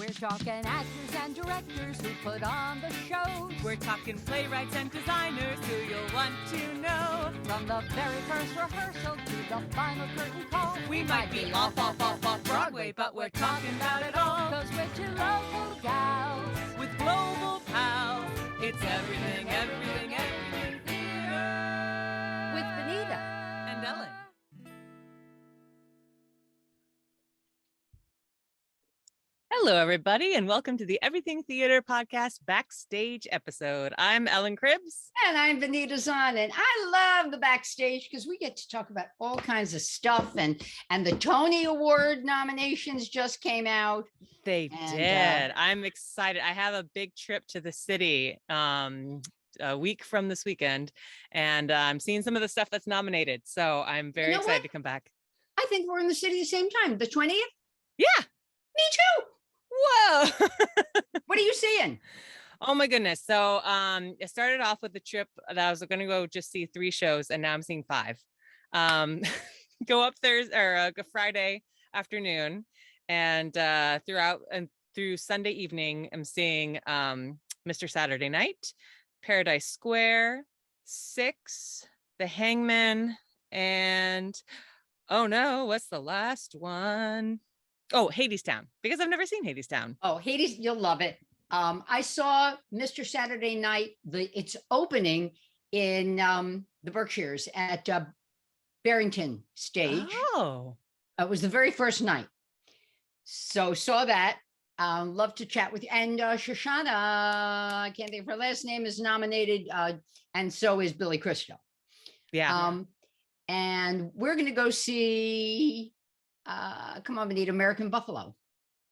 We're talking actors and directors who put on the shows. We're talking playwrights and designers who you'll want to know. From the very first rehearsal to the final curtain call. We might be off Broadway, but we're talking about it all. 'Cause we're two local gals With global pals, it's everything, everything, everything theater. with Benita And Ellen. Hello, everybody, and welcome to the Everything Theater Podcast Backstage episode. I'm Ellen Cribbs. And I'm Benita Zahn, and I love the Backstage because we get to talk about all kinds of stuff. And the Tony Award nominations just came out. They did. I'm excited. I have a big trip to the city a week from this weekend, and I'm seeing some of the stuff that's nominated. So I'm very excited to come back. I think we're in the city at the same time. The 20th? Yeah. Me too. Whoa. What are you seeing? Oh my goodness. So it started off with a trip that I was going to go just see 3 shows, and now I'm seeing 5. Go up Thursday or Friday afternoon, and through Sunday evening, I'm seeing Mr. Saturday Night, Paradise Square, 6, The Hangman, and oh no, what's the last one? Oh, Hadestown, because I've never seen Hadestown. Oh, Hades, you'll love it. I saw Mr. Saturday Night. It's opening in the Berkshires at Barrington Stage. Oh, It was the very first night. So saw that. Love to chat with you. And Shoshana, I can't think of her last name, is nominated, and so is Billy Crystal. yeah. And we're going to go see, come on, Benita, American Buffalo,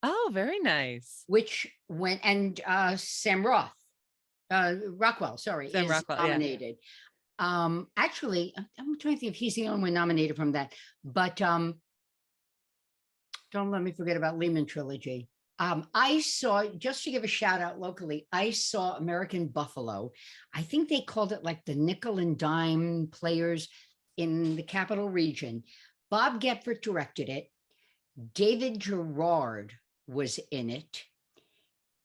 Oh, very nice. which went, and Sam Rockwell, sorry, Sam is Rockwell, yeah. nominated. Actually, I'm trying to think if he's the only one nominated from that, but don't let me forget about Lehman Trilogy. I saw, just to give a shout out locally, I saw American Buffalo. I think they called it like the nickel and dime players in the Capital Region. Bob Gepfert directed it. David Gerard was in it.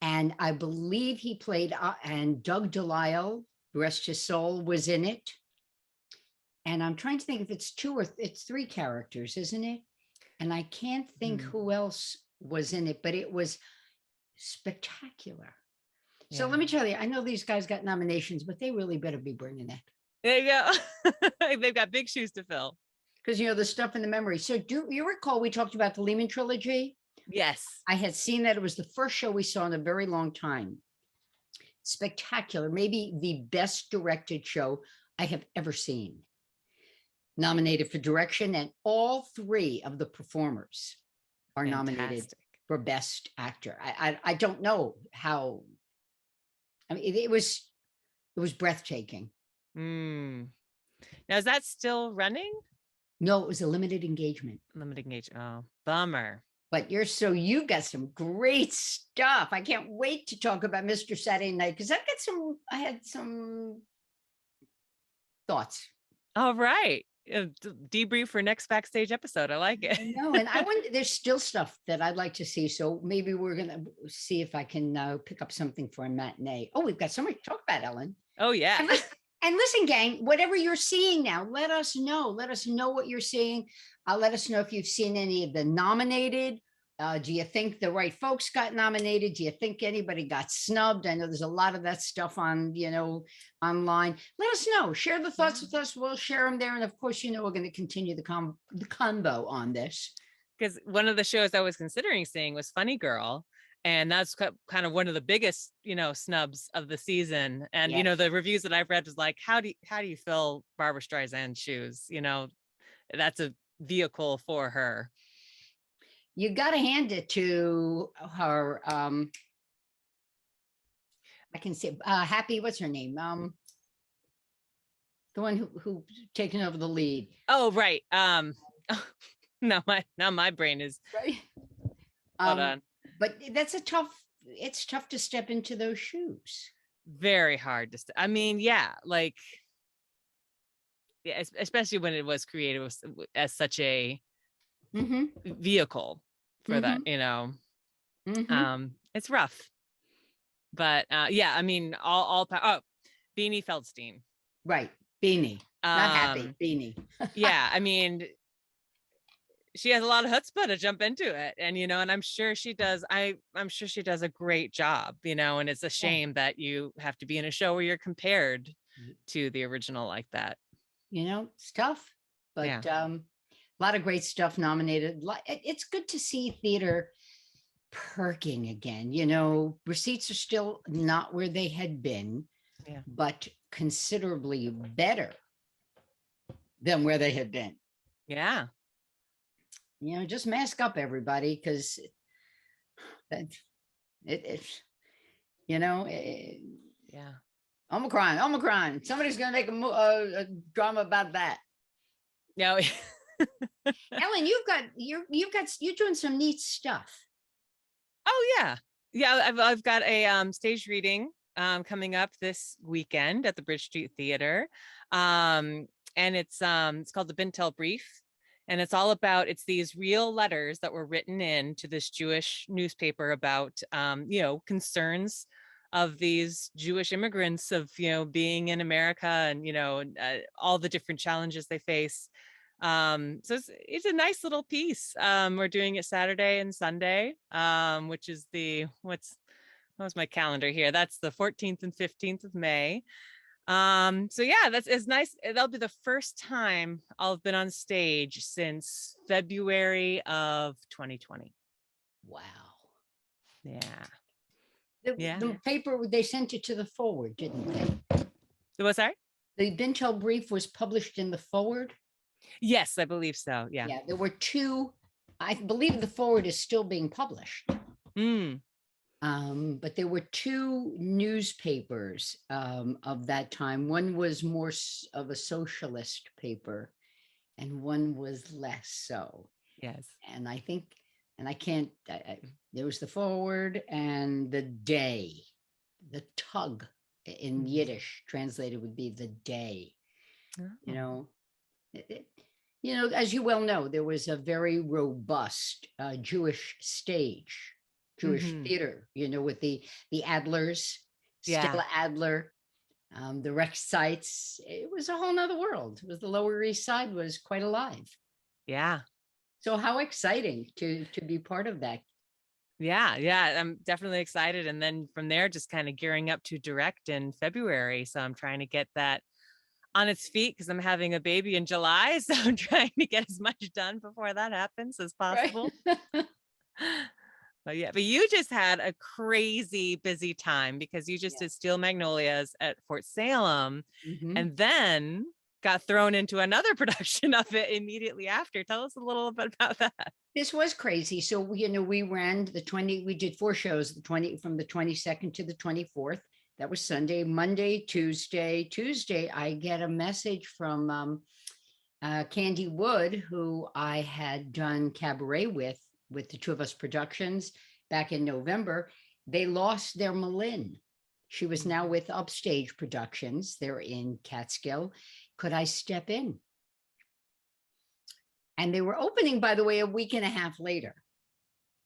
And I believe he played, and Doug Delisle, rest his soul, was in it. And I'm trying to think if it's 2 or it's 3 characters, isn't it? And I can't think who else was in it, but it was spectacular. So let me tell you, I know these guys got nominations, but they really better be bringing it. There you go. They've got big shoes to fill. Because, the stuff in the memory. So do you recall we talked about the Lehman Trilogy? Yes. I had seen that. It was the first show we saw in a very long time. Spectacular. Maybe the best directed show I have ever seen. Nominated for direction, and all 3 of the performers are nominated Fantastic. for best actor. I don't know how. I mean, it was breathtaking. Now, is that still running? No, it was a limited engagement. Limited engagement. Oh, bummer. But you've got some great stuff. I can't wait to talk about Mr. Saturday Night because I had some thoughts. All right. Debrief for next Backstage episode. I like it. I know, and I wonder, there's still stuff that I'd like to see. So maybe we're gonna see if I can pick up something for a matinee. Oh, we've got so much to talk about, Ellen. Oh, yeah. And listen, gang, whatever you're seeing now, let us know. Let us know what you're seeing. Let us know if you've seen any of the nominated. Do you think the right folks got nominated? Do you think anybody got snubbed? I know there's a lot of that stuff on, online. Let us know. Share the thoughts with us. We'll share them there. And of course, we're going to continue the convo on this. Because one of the shows I was considering seeing was Funny Girl. And that's kind of one of the biggest, snubs of the season. And, Yes. The reviews that I've read was like, how do you fill Barbara Streisand's shoes? That's a vehicle for her. You got to hand it to her. I can say Happy. What's her name? The one who taken over the lead. Oh, right. Now my brain is Right. hold on. But it's tough to step into those shoes. Very hard to I mean, yeah, like, yeah, especially when it was created as such a vehicle for that, It's rough, but yeah, I mean, Beanie Feldstein. Right. Beanie. Not happy. Beanie. Yeah, I mean, she has a lot of chutzpah to jump into it, and and I'm sure she does. I'm sure she does a great job, and it's a shame that you have to be in a show where you're compared to the original like that. It's tough, but a lot of great stuff nominated. It's good to see theater perking again. Receipts are still not where they had been, but considerably better than where they had been. Yeah. Just mask up, everybody, because yeah. Omicron. Somebody's gonna make a drama about that. No. Ellen, you're doing some neat stuff. Oh yeah. I've got a stage reading coming up this weekend at the Bridge Street Theater. And it's called the Bintel Brief. And it's these real letters that were written in to this Jewish newspaper about, concerns of these Jewish immigrants of, being in America and, all the different challenges they face. So it's a nice little piece. We're doing it Saturday and Sunday, which is what was my calendar here? That's the 14th and 15th of May. So yeah, it's nice. That'll be the first time I'll have been on stage since February of 2020. Wow. Yeah. The paper, they sent it to the Forward, didn't they? What's that? The Bintel Brief was published in the Forward? Yes, I believe so. Yeah. Yeah, there were two. I believe the Forward is still being published. But there were two newspapers of that time. One was more of a socialist paper, and one was less so. Yes. And I think, and I can't, there was the Forward and the Day, the Tug in Yiddish translated would be the Day. Oh. As you well know, there was a very robust Jewish stage, Jewish theater, with the Adlers, Stella Adler, the Rex sites. It was a whole nother world. It was the Lower East Side was quite alive. Yeah. So how exciting to be part of that. Yeah. I'm definitely excited. And then from there, just kind of gearing up to direct in February. So I'm trying to get that on its feet because I'm having a baby in July. So I'm trying to get as much done before that happens as possible. Right. But you just had a crazy busy time because you just did Steel Magnolias at Fort Salem and then got thrown into another production of it immediately after. Tell us a little bit about that. This was crazy. So, we ran we did 4 shows, from the 22nd to the 24th. That was Sunday, Monday, Tuesday. I get a message from Candy Wood, who I had done cabaret with the Two of Us Productions back in November. They lost their Malin. She was now with Upstage Productions. They're in Catskill. Could I step in? And they were opening, by the way, a week and a half later.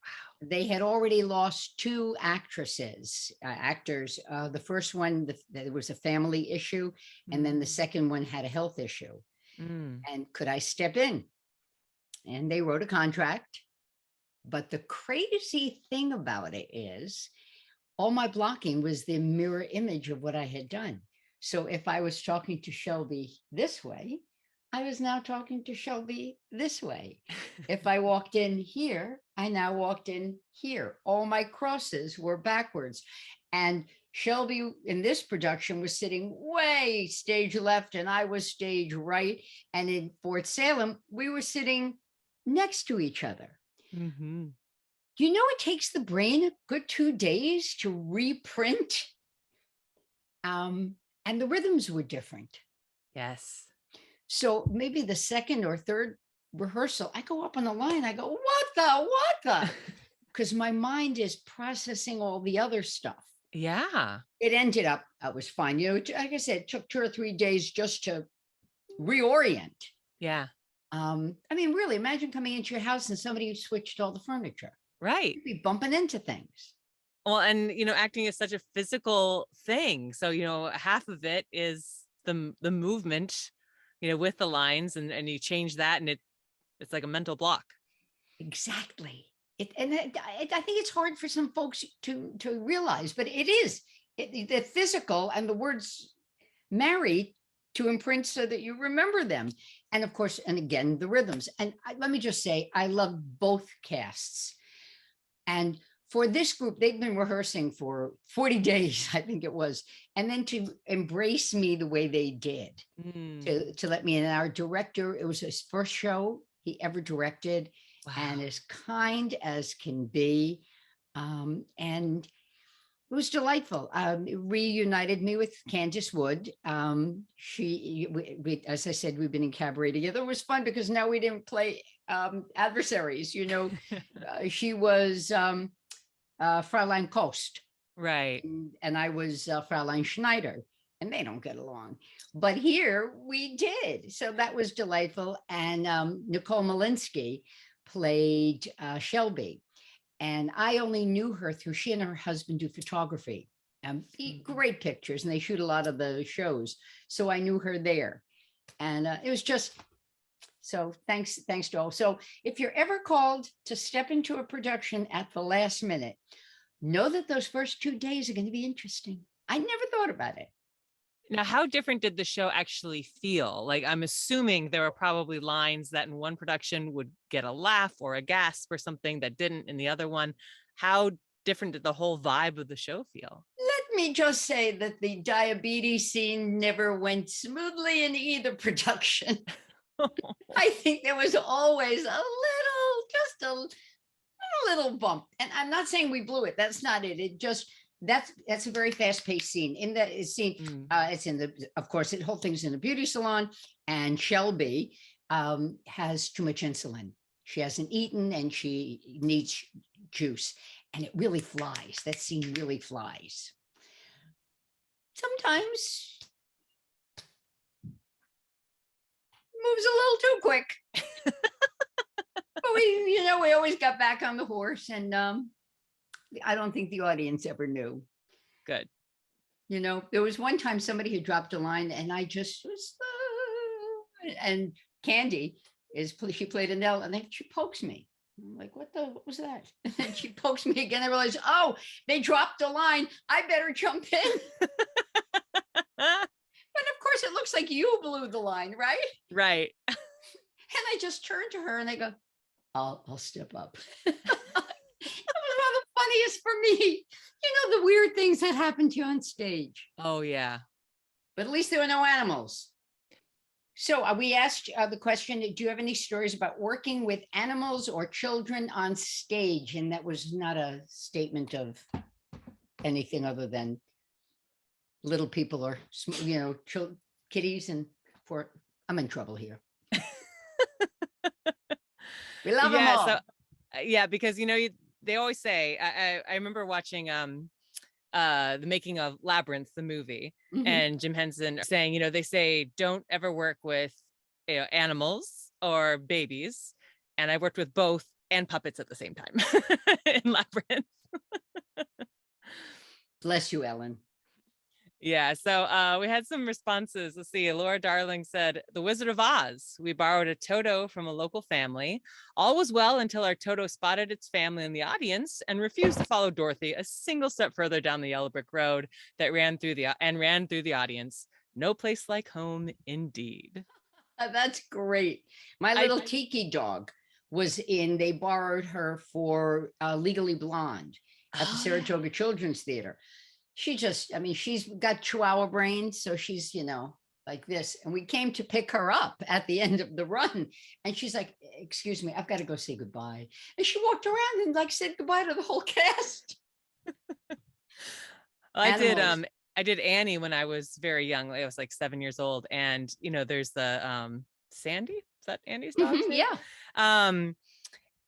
Wow. They had already lost 2 actors. The first one, there was a family issue, and then the second one had a health issue. And could I step in? And they wrote a contract. But the crazy thing about it is all my blocking was the mirror image of what I had done. So if I was talking to Shelby this way, I was now talking to Shelby this way. If I walked in here, I now walked in here. All my crosses were backwards. And Shelby in this production was sitting way stage left and I was stage right. And in Fort Salem, we were sitting next to each other. It takes the brain a good 2 days to reprint. And the rhythms were different. Yes. So maybe the second or third rehearsal, I go up on the line, I go, what the? Because my mind is processing all the other stuff. Yeah. It ended up, I was fine. Like I said, it took 2 or 3 days just to reorient. Yeah. Really, imagine coming into your house and somebody switched all the furniture. Right. You'd be bumping into things. Well, and acting is such a physical thing. So, half of it is the movement, with the lines, and you change that, and it's like a mental block. Exactly. I think it's hard for some folks to realize, but it is the physical and the words marry to imprint so that you remember them. And of course, and again, the rhythms. And let me just say, I love both casts. And for this group, they've been rehearsing for 40 days, I think it was. And then to embrace me the way they did, to let me in. Our director, it was his first show he ever directed. Wow. And as kind as can be. And it was delightful. It reunited me with Candace Wood. As I said, we've been in cabaret together. It was fun because now we didn't play adversaries. She was Fraulein Kost. Right. And I was Fraulein Schneider. And they don't get along. But here we did. So that was delightful. And Nicole Malinsky played Shelby. And I only knew her through, she and her husband do photography, great pictures, and they shoot a lot of the shows. So I knew her there. And it was just, so thanks to all. So if you're ever called to step into a production at the last minute, know that those first 2 days are going to be interesting. I never thought about it. Now, how different did the show actually feel? Like, I'm assuming there were probably lines that in one production would get a laugh or a gasp or something that didn't in the other one. How different did the whole vibe of the show feel? Let me just say that the diabetes scene never went smoothly in either production. I think there was always just a little bump. And I'm not saying we blew it. That's not it. It just, that's a very fast-paced scene. In that scene, it's in of course, the whole thing's in a beauty salon, and Shelby has too much insulin. She hasn't eaten and she needs juice, and it really flies. That scene really flies. Sometimes moves a little too quick. But we always got back on the horse, and I don't think the audience ever knew. Good. There was one time somebody had dropped a line and I just was, and Candy she played a Nell, and then she pokes me. I'm like, what was that? And she pokes me again. I realized, oh, they dropped a line. I better jump in. But of course, it looks like you blew the line, right? Right. And I just turned to her and I go, I'll step up. Funniest for me, the weird things that happen to you on stage. Oh yeah, but at least there were no animals. So we asked the question, do you have any stories about working with animals or children on stage? And that was not a statement of anything other than little people or kitties. And I'm in trouble here. We love them all. So, yeah, because they always say, I remember watching the making of Labyrinth, the movie, and Jim Henson saying, they say, don't ever work with animals or babies. And I worked with both and puppets at the same time in Labyrinth. Bless you, Ellen. Yeah, so we had some responses. Let's see. Laura Darling said, The Wizard of Oz. We borrowed a Toto from a local family. All was well until our Toto spotted its family in the audience and refused to follow Dorothy a single step further down the yellow brick road that ran through the audience. No place like home, indeed. That's great. My little tiki dog was they borrowed her for Legally Blonde at the Saratoga Children's Theater. She's got Chihuahua brains, so she's, like this. And we came to pick her up at the end of the run. And she's like, excuse me, I've got to go say goodbye. And she walked around and said goodbye to the whole cast. I did Annie when I was very young. I was like 7 years old. And, there's the Sandy. Is that Andy's dog? Yeah.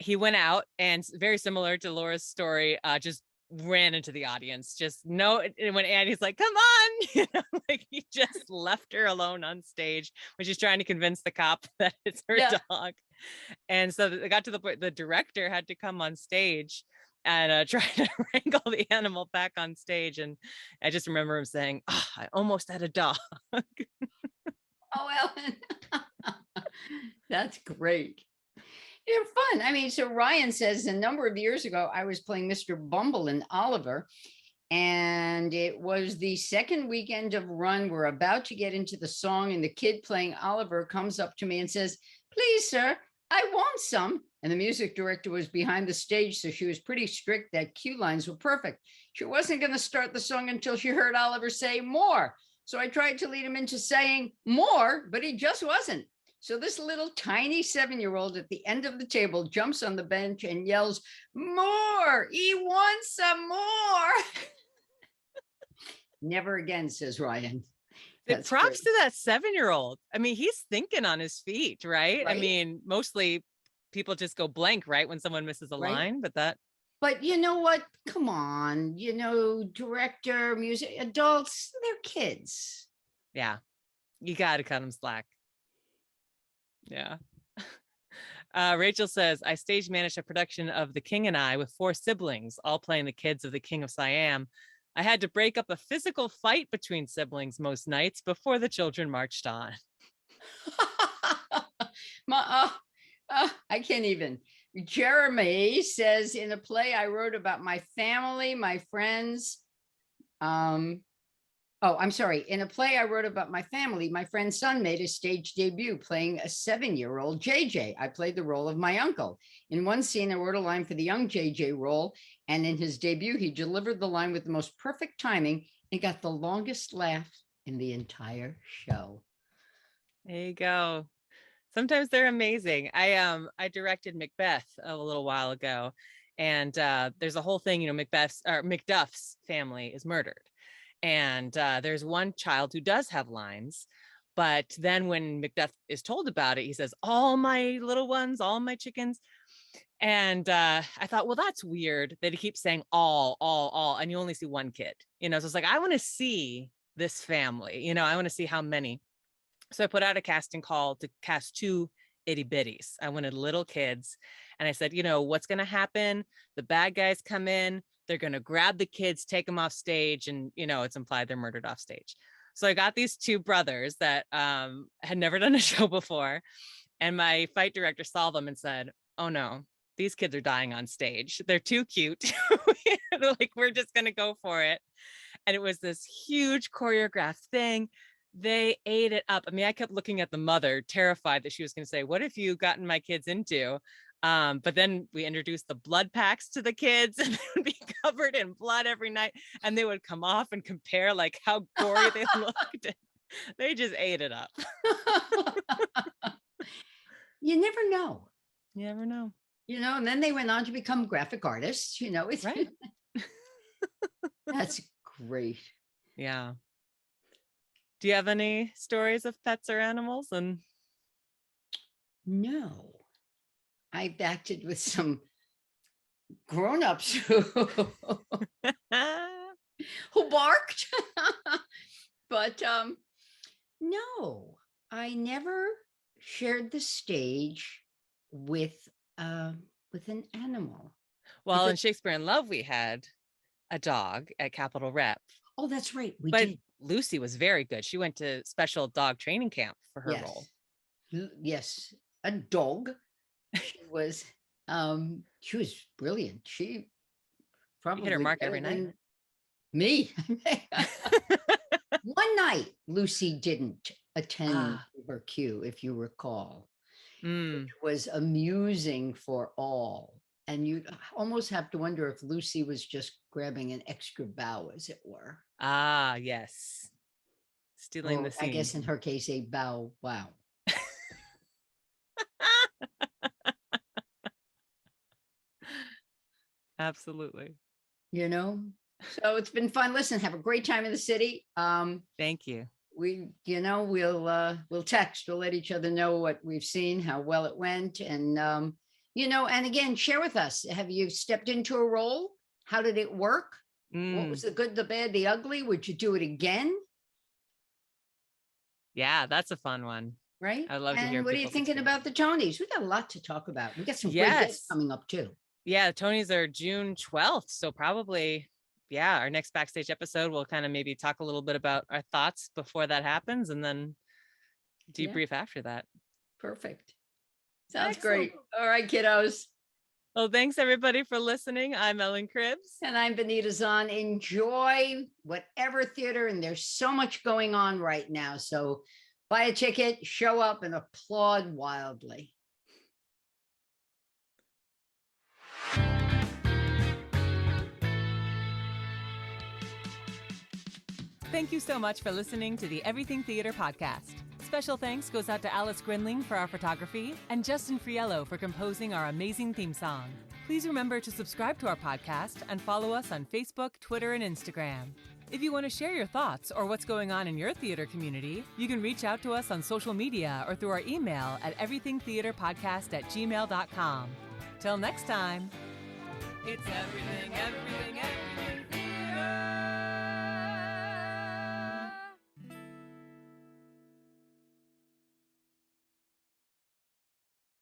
He went out, and very similar to Laura's story, just ran into the audience. Just no, and when Annie's like, come on, like he just left her alone on stage when she's trying to convince the cop that it's her dog. And so it got to the point the director had to come on stage and try to wrangle the animal back on stage. And I just remember him saying, oh, I almost had a dog. Oh, Ellen. That's great. They're fun. I mean, so Ryan says a number of years ago, I was playing Mr. Bumble in Oliver, and it was the second weekend of run. We're about to get into the song, and the kid playing Oliver comes up to me and says, please, sir, I want some. And the music director was behind the stage, so she was pretty strict that cue lines were perfect. She wasn't going to start the song until she heard Oliver say more. So I tried to lead him into saying more, but he just wasn't. So this little tiny 7-year-old at the end of the table jumps on the bench and yells, more, he wants some more. Never again, says Ryan. Props great. To that 7-year-old. I mean, he's thinking on his feet, right? I mean, mostly people just go blank, right? When someone misses a line, but you know what? Come on, director, music, adults, they're kids. Yeah. You got to cut them slack. Yeah. Rachel says, I stage managed a production of The King and I with 4 siblings, all playing the kids of the King of Siam. I had to break up a physical fight between siblings most nights before the children marched on. I can't even. Jeremy says, in a play I wrote about my family, my friends. In a play I wrote about my family, my friend's son made a stage debut playing a 7-year-old JJ. I played the role of my uncle. In one scene, I wrote a line for the young JJ role, and in his debut, he delivered the line with the most perfect timing and got the longest laugh in the entire show. There you go. Sometimes they're amazing. I directed Macbeth a little while ago, and there's a whole thing, Macduff's family is murdered. And there's one child who does have lines, but then when Macduff is told about it, he says, all my little ones, all my chickens. And I thought, well, that's weird that he keeps saying all, and you only see one kid, so it's like, I want to see this family, I want to see how many. So I put out a casting call to cast 2 itty bitties. I wanted little kids. And I said, what's going to happen? The bad guys come in, they're going to grab the kids, take them off stage. And, it's implied they're murdered off stage. So I got these 2 brothers that had never done a show before. And my fight director saw them and said, oh no, these kids are dying on stage. They're too cute. They're like, we're just going to go for it. And it was this huge choreographed thing. They ate it up. I mean, I kept looking at the mother, terrified that she was going to say, what have you gotten my kids into? But then we introduced the blood packs to the kids, and they would be covered in blood every night. And they would come off and compare like how gory they looked. They just ate it up. You never know. You never know. And then they went on to become graphic artists, it's right. That's great. Yeah. Do you have any stories of pets or animals? And no, I've acted with some grown-ups who barked, but no, I never shared the stage with an animal. Well, in Shakespeare in Love, we had a dog at Capitol Rep. Oh, that's right. We but did. Lucy was very good. She went to special dog training camp for her role. Yes, a dog. She was brilliant. She probably hit her mark every night. Me. One night, Lucy didn't attend her cue, if you recall. It was amusing for all. And you almost have to wonder if Lucy was just grabbing an extra bow, as it were. Ah, yes. Stealing the scene. I guess in her case, a bow wow. Absolutely. So it's been fun. Listen, have a great time in the city. Thank you. We'll text. We'll let each other know what we've seen, how well it went. And, and again, share with us. Have you stepped into a role How did it work? What was the good, the bad, the ugly? Would you do it again? Yeah, that's a fun one. Right. I'd love to hear And what are you people's thinking experience. about the Tonys? We got a lot to talk about. We got some great Yes. guests coming up too. Yeah, Tony's are June 12th. So probably, yeah, our next Backstage episode, we'll kind of maybe talk a little bit about our thoughts before that happens and then debrief after that. Perfect. Sounds Excellent. great. All right, kiddos. Well, thanks everybody for listening. I'm Ellen Cribbs. And I'm Benita Zahn. Enjoy whatever theater, and there's so much going on right now. So buy a ticket, show up, and applaud wildly. Thank you so much for listening to the Everything Theater podcast. Special thanks goes out to Alice Grinling for our photography and Justin Friello for composing our amazing theme song. Please remember to subscribe to our podcast and follow us on Facebook, Twitter, and Instagram. If you want to share your thoughts or what's going on in your theater community, you can reach out to us on social media or through our email at everythingtheaterpodcast@gmail.com. Till next time, it's everything, everything, everything.